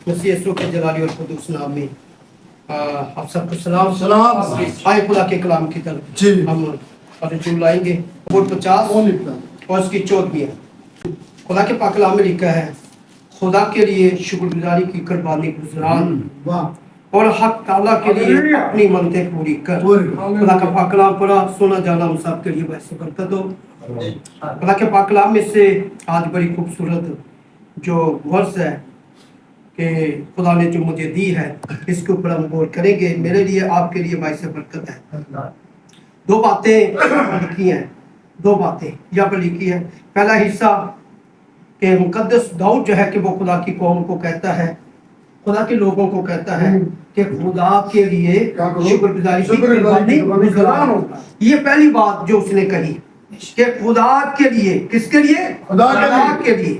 मसीह यीशु के जलाली और कुदूस नाम में आप सबको सलाम। आए खुदा के कलाम की तरफ हम रजूल लाएंगे। बोर्ड 50 और उसकी 14। खुदा के पाक कलाम में लिखा है, खुदा के लिए शुक्रगुजारी की कुर्बानी गुज़रान और हक ताला के लिए अपनी मनतें पूरी कर। खुदा का पाक कलाम पूरा सुना जाना हम सब के लिए वैसे बरकत हो। खुदा के पाक कलाम में से आज बड़ी खूबसूरत जो वर्स है कि खुदा ने जो मुझे दी है, इसके ऊपर हम गौर करेंगे। मेरे लिए आपके लिए बाइस बरकत है। दो बातें लिखी हैं, दो बातें यहाँ पर लिखी है। पहला हिस्सा कि मुकद्दस दाऊद जो है कि वो खुदा की कौम को कहता है, खुदा के लोगों को कहता है कि खुदा के लिए शुक्रगुजारी की कुर्बानी गुज़रान होगा। ये पहली बात जो उसने कही कि खुदा के लिए, किसके लिए? खुदा के लिए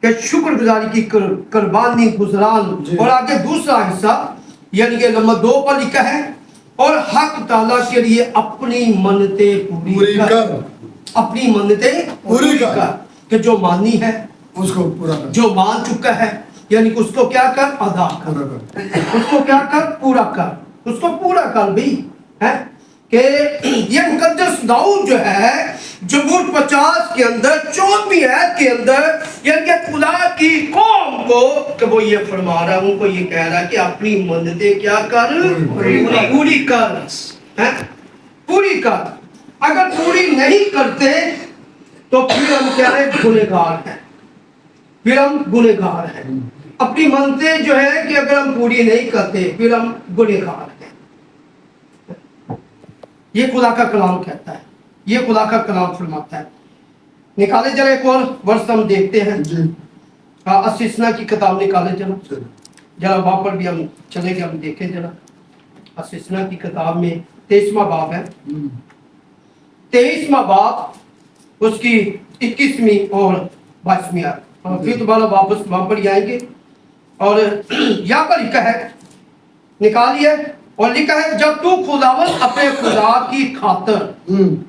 कि शुक्रगुजारी की कुर्बानी गुज़रान। और आगे दूसरा हिस्सा यानी कि नंबर 2 पर लिखा है, और हक ताला के लिए अपनी मन्नतें पूरी कर। अपनी मन्नतें पूरी कर कि जो मानी है उसको पूरा कर, जो मान चुका है यानी कि उसको क्या कर? अदा कर। उसको क्या कर? पूरा कर। उसको पूरा कर भी है कि ये मुकद्दस दाऊद जो है ज़बूर 50 के अंदर 14वीं आयत के अंदर यानी कि खुदा की कौम को कि वो ये फरमा रहा है, उनको ये कह रहा है कि अपनी मन्नतें क्या कर? पूरी कर है, पूरी कर। अगर पूरी नहीं करते तो फिर हम क्या है? गुनहगार हैं। फिर हम गुनहगार हैं। अपनी मन्नतें जो है कि अगर हम पूरी नहीं करते फिर हम गुनहगार हैं। ये खुदा का कलाम कहता है, ये खुदा का कलाम फरमाता है। निकाले जरा एक और वर्ष हम देखते हैं। अस्सिस्ना की किताब निकाले जरा वहां पर भी हम चलेंगे, हम देखें जरा। अस्सिस्ना की किताब में 23वां बाब है, 23वां बाब उसकी 21वीं और 22वीं आयत। फिर दोबारा वापस वहां पर आएंगे और यहाँ पर लिखा है, निकालिए, और लिखा है, जब तू खुदावन अपने खुदा की खातिर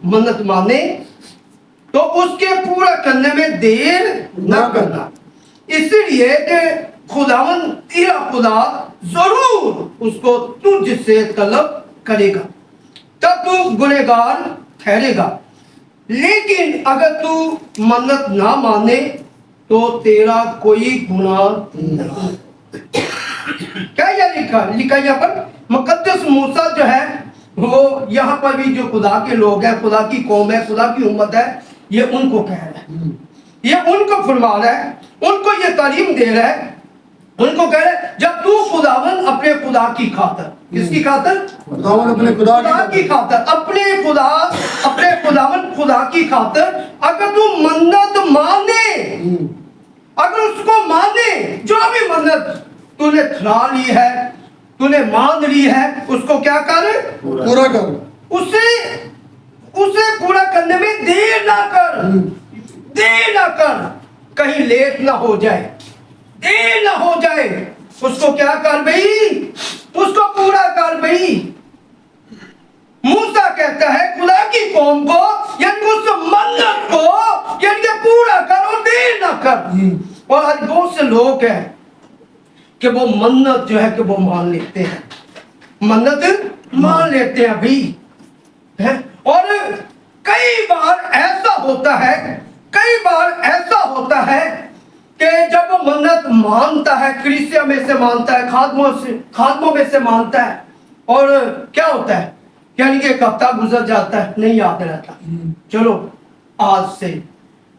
मन्नत माने तो उसके पूरा करने में देर न करना, इसलिए कि खुदावन तेरा खुदा जरूर उसको तुझसे तलब करेगा, तब तू गुनहगार ठहरेगा। लेकिन अगर तू मन्नत ना माने तो तेरा कोई गुनाह नहीं। क्या ये लिखा यहाँ पर? मुकद्दस मूसा जो है वो यहाँ पर भी जो खुदा के लोग हैं, खुदा की कौम है, खुदा की उम्मत है, ये उनको कह रहा है, ये उनको फरमा रहा है, उनको ये तालीम दे रहा है, उनको कह रहा है, जब तू खुदावन अपने खुदा की खातिर, किसकी खातिर? खुदावन अपने खुदा की खातिर, अपने खुदावन खुदा की खातिर अगर तू मन्नत माने, अगर उसको माने, जो भी मन्नत तूने ठहरा ली है, तूने मान ली है, उसको क्या कर? पूरा कर। उसे पूरा करने में देर ना कर, देर ना कर, कहीं लेट ना हो जाए, देर ना हो जाए। उसको क्या कर भाई? उसको पूरा कर भाई। मूसा कहता है खुदा की कौम को यानी उस मन्नत को यानी पूरा करो, देर ना कर। और आज बहुत से लोग हैं कि वो मन्नत जो है कि वो मान लेते हैं, मन्नत मान लेते हैं अभी है। और कई बार ऐसा होता है, कई बार ऐसा होता है कि जब वो मन्नत मानता है, कलीसिया में से मानता है, खादमों में से मानता है, और क्या होता है यानी कि एक हफ्ता गुजर जाता है, नहीं याद रहता, चलो आज से,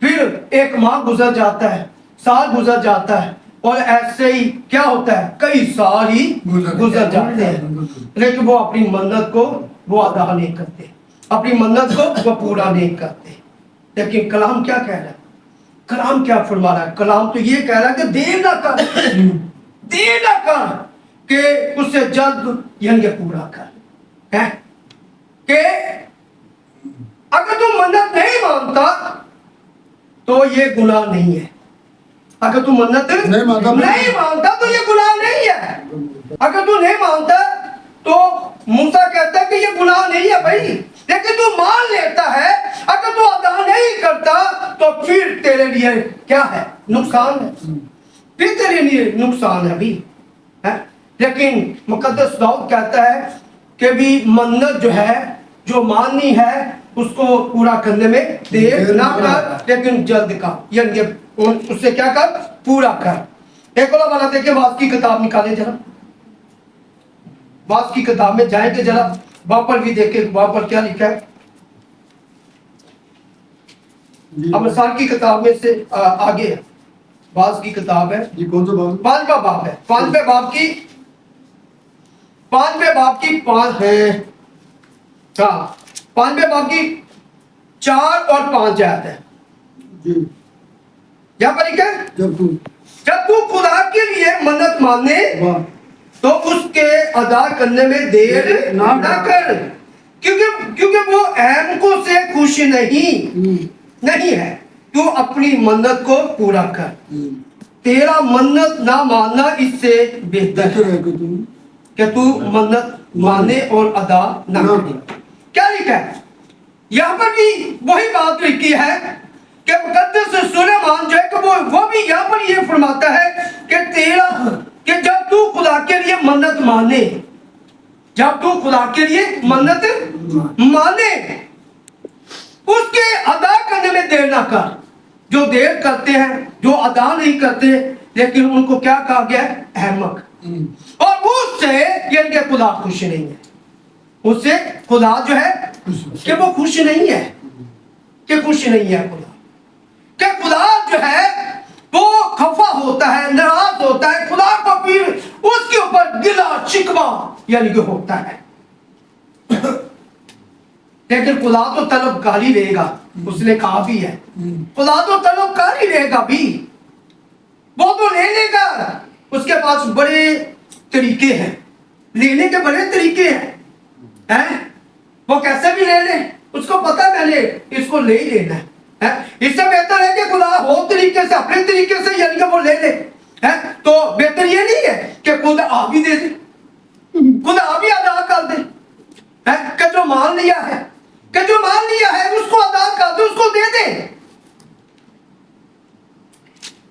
फिर एक माह गुजर जाता है, साल गुजर जाता है, और ऐसे ही क्या होता है कई साल ही गुजर जाते हैं, लेकिन वो अपनी मन्नत को वो अदा नहीं करते, अपनी मन्नत को वो पूरा नहीं करते। लेकिन कलाम क्या कह रहा है? कलाम क्या फरमा रहा है? कलाम तो ये कह रहा है कि देर ना कर, देर ना कर, कि उससे जल्द यानी कि पूरा कर है। कि अगर तू मन्नत नहीं मानता तो ये गुनाह नहीं है। अगर तू मन्नत नहीं मानता तो ये गुनाह नहीं है। अगर तू नहीं मानता तो मूसा कहता है कि ये गुनाह नहीं है भाई, लेकिन तू मान लेता है, अगर तू अदा नहीं करता तो फिर तेरे लिए क्या है? नुकसान है। फिर तेरे लिए नुकसान है भी है। लेकिन मुकद्दस दाऊद कहता है कि भी मन्नत जो है, जो माननी है, उसको पूरा करने में देर ना कर, लेकिन जल्द कर, यानी उससे क्या कर, पूरा कर। एक वाला देखिए, वास की किताब निकाले जरा, वास की किताब में जाएंगे जरा, वहां पर भी देखे, वहां पर क्या लिखा है। अमसाल की किताब में से आगे वास की किताब है, ये कौन सा बाब? 5वां बाब है, 5वें बाब की 5वें बाब की 5 है, हाँ 5वें बाब की 4 और 5 आयत है। यहाँ पर लिखा है, जब तू खुदा के लिए मन्नत माने तो उसके अदा करने में देर ना कर, क्योंकि वो अहमको से खुश नहीं है। तू अपनी मन्नत को पूरा कर, तेरा मन्नत ना मानना इससे बेहतर है कि तू मन्नत माने और अदा ना करे। क्या लिखा है यहाँ पर भी वही बात लिखी है कि मुकद्दस सुलेमान जो है कि वो भी यहाँ पर ये फरमाता है कि जब तू खुदा के लिए मन्नत माने, जब तू खुदा के लिए मन्नत माने, उसके अदा करने में देर ना कर। जो देर करते हैं, जो अदा नहीं करते, लेकिन उनको क्या कहा गया है, अहमक। और उससे यानी कि खुदा खुश नहीं है, उससे खुदा जो है कि वो खुश नहीं है, कि खुश नहीं है खुदा, कि खुदा जो है वो खफा होता है, नाराज होता है, खुदा को फिर उसके ऊपर गिला शिकवा यानी कि होता है। लेकिन खुदा तो तलबकारी रहेगा, उसने कहा भी है, खुदा तो तलबकारी रहेगा भी, वो तो ले लेगा, उसके पास बड़े तरीके हैं, लेने के बड़े तरीके हैं, वो कैसे भी ले ले, उसको पता है मैंने इसको ले ही लेना है। इससे बेहतर है कि खुदा हो तरीके से, अपने तरीके से यानी कि वो ले ले, तो बेहतर ये नहीं है कि खुदा आप ही दे दे, खुदा आप ही अदा कर दे, कि जो मान लिया है, कि जो मान लिया है उसको अदा कर दे, उसको दे दे,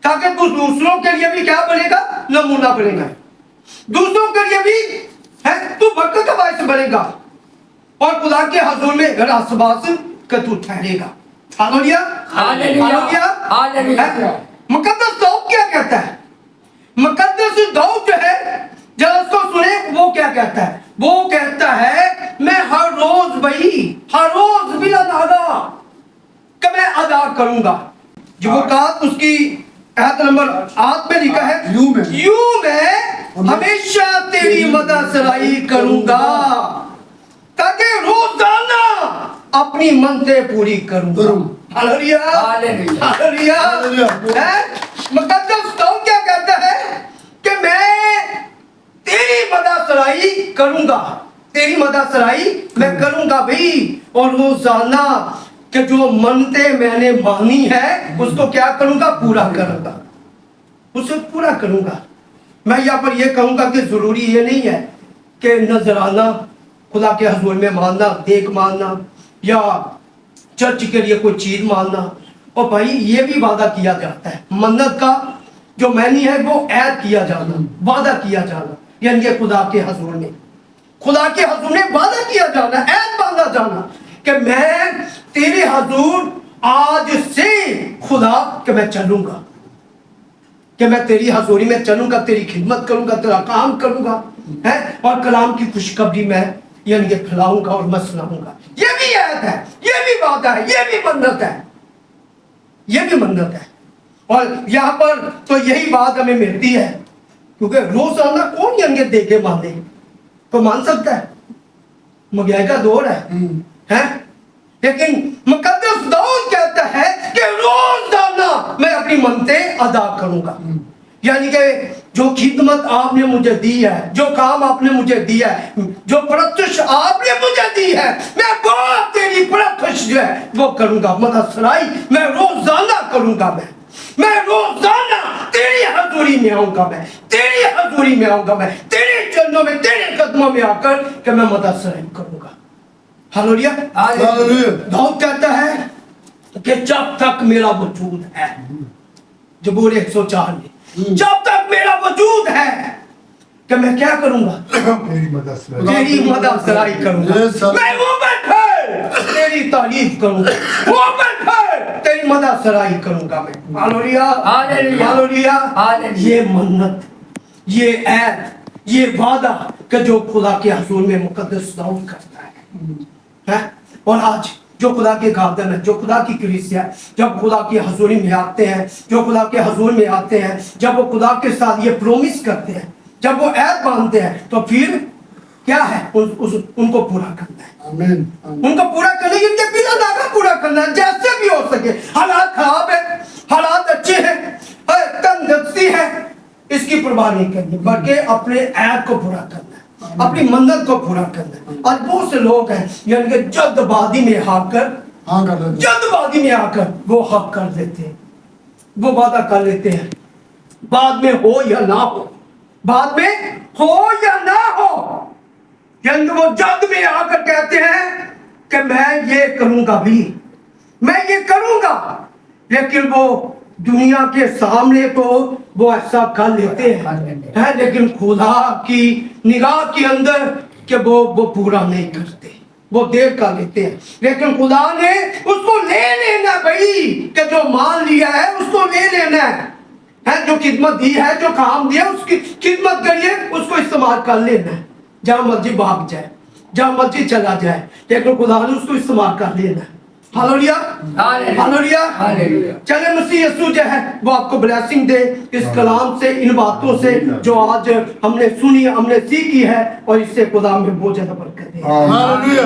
ताकि तू दूसरों के लिए भी क्या बनेगा, नमूना बनेगा, दूसरों के लिए भी तू बरकत का बायस बनेगा, और खुदा के हजूर में रासबास का तू ठहरेगा। Hallelujah, hallelujah, hallelujah. मुकद्दस दाऊद क्या कहता है, मुकद्दस दाऊद जो है, जब उसको सुने वो क्या कहता है, वो कहता है मैं हर रोज बिला नागा कि मैं अदा करूंगा। जो वो कहा उसकी आयत नंबर 8 में लिखा है, यूं मैं हमेशा तेरी मदद सराई करूंगा, ताकि रोजाना अपनी मनते पूरी करूंगा। हालेलुया, हालेलुया, मुकद्दस दाऊद क्या कहता है कि मैं तेरी मदद सराई करूंगा, तेरी मदद सराई मैं करूंगा भाई, और रोजाना कि जो मनते मैंने मानी है उसको क्या करूंगा, पूरा करूंगा, उसे पूरा करूंगा। मैं यहाँ पर यह कहूंगा कि जरूरी ये नहीं है कि नजराना खुदा के हजूर में मानना, देख मानना, या चर्च के लिए कोई चीज मानना। और भाई ये भी वादा किया जाता है, मन्नत का जो मैनी है वो ऐद किया जाना, वादा किया जाना, यानी खुदा के हजूर में, खुदा के हजूर में वादा किया जाना, ऐद बांधा जाना कि मैं तेरे हजूर आज से खुदा कि मैं चलूंगा, कि मैं तेरी हजूरी में चलूंगा, तेरी खिदमत करूंगा, तेरा काम करूंगा, है, और कलाम की खुशखबरी में यानी फैलाऊंगा और मैं सुनाऊंगा। ये भी ऐद है, ये भी वादा है, ये भी मन्नत है, ये भी मन्नत है। और यहाँ पर तो यही बात हमें मिलती है, क्योंकि रोजाना कौन यंगे दे के माने, तो मान सकता है, महंगाई का दौर है? लेकिन मुकद्दस दाऊद कहता है कि रोजाना मैं अपनी मनते अदा करूंगा, यानी कि जो खिदमत आपने मुझे दी है, जो काम आपने मुझे दिया है, जो परस्तिश आपने मुझे दी है, मैं वो तेरी परस्तिश जो है वो करूंगा, मदद सराई मैं रोजाना करूंगा, मैं रोजाना तेरी हजूरी में आऊंगा, मैं तेरी हजूरी में आऊंगा, मैं तेरे चरणों में, तेरे कदमों में आकर कि मैं मदद सराई करूंगा। Hallelujah, hallelujah. दाऊद कहता है कि जब तक मेरा वजूद है, जबूर 104 में, जब तक मेरा वजूद है कि मैं क्या करूंगा, तेरी मदद सराई करूंगा, मैं ऊपर खड़ तेरी तारीफ करूंगा, ऊपर खड़ तेरी मदद सराई करूंगा मैं। Hallelujah hallelujah. ये मन्नत, ये ऐद, ये वादा कि जो खुदा के हुजूर में मुकद्दस दाऊद करता है। और आज जो खुदा के खादम है, जो खुदा की कलीसिया है, जब खुदा की हजूरी में आते हैं, जो खुदा के हजूर में आते हैं, जब वो खुदा के साथ ये प्रोमिस करते हैं, जब वो ऐद बांधते हैं, तो फिर क्या है, उनको पूरा करना है। उनको पूरा करने के लिए बिना नागा पूरा करना है, जैसे भी हो सके। हालात खराब है, हालात अच्छे हैं, तंगदस्ती है, इसकी परवाह नहीं करनी, बल्कि अपने ऐद को पूरा करना है, अपनी मन्नत को पूरा करना है। आज बहुत से लोग हैं यानी कि जल्दबाजी में आकर वो हक कर देते हैं, वो वादा कर लेते हैं, बाद में हो या ना हो, बाद में हो या ना हो, यानी वो जल्द में आकर कहते हैं कि मैं ये करूंगा भी, मैं ये करूंगा, लेकिन वो दुनिया के सामने तो वो ऐसा कर लेते हैं, लेकिन खुदा की निगाह के अंदर कि वो पूरा नहीं करते, वो देर कर लेते हैं। लेकिन खुदा ने उसको ले लेना भाई, कि जो मान लिया है उसको ले लेना है, जो खिदमत दी है, जो काम दिया उसकी खिदमत करिए, उसको इस्तेमाल कर लेना है, जहां मर्जी भाग जाए, जहां मर्जी चला जाए, लेकिन खुदा ने उसको इस्तेमाल कर लेना है। Hallelujah hallelujah hallelujah. चले मसीह यीशु जो है वो आपको ब्लेसिंग दे इस कलाम से, इन बातों से जो आज हमने सुनी, हमने सीखी है, और इससे खुदा में बहुत ज्यादा बरकत दे। हालेलुया।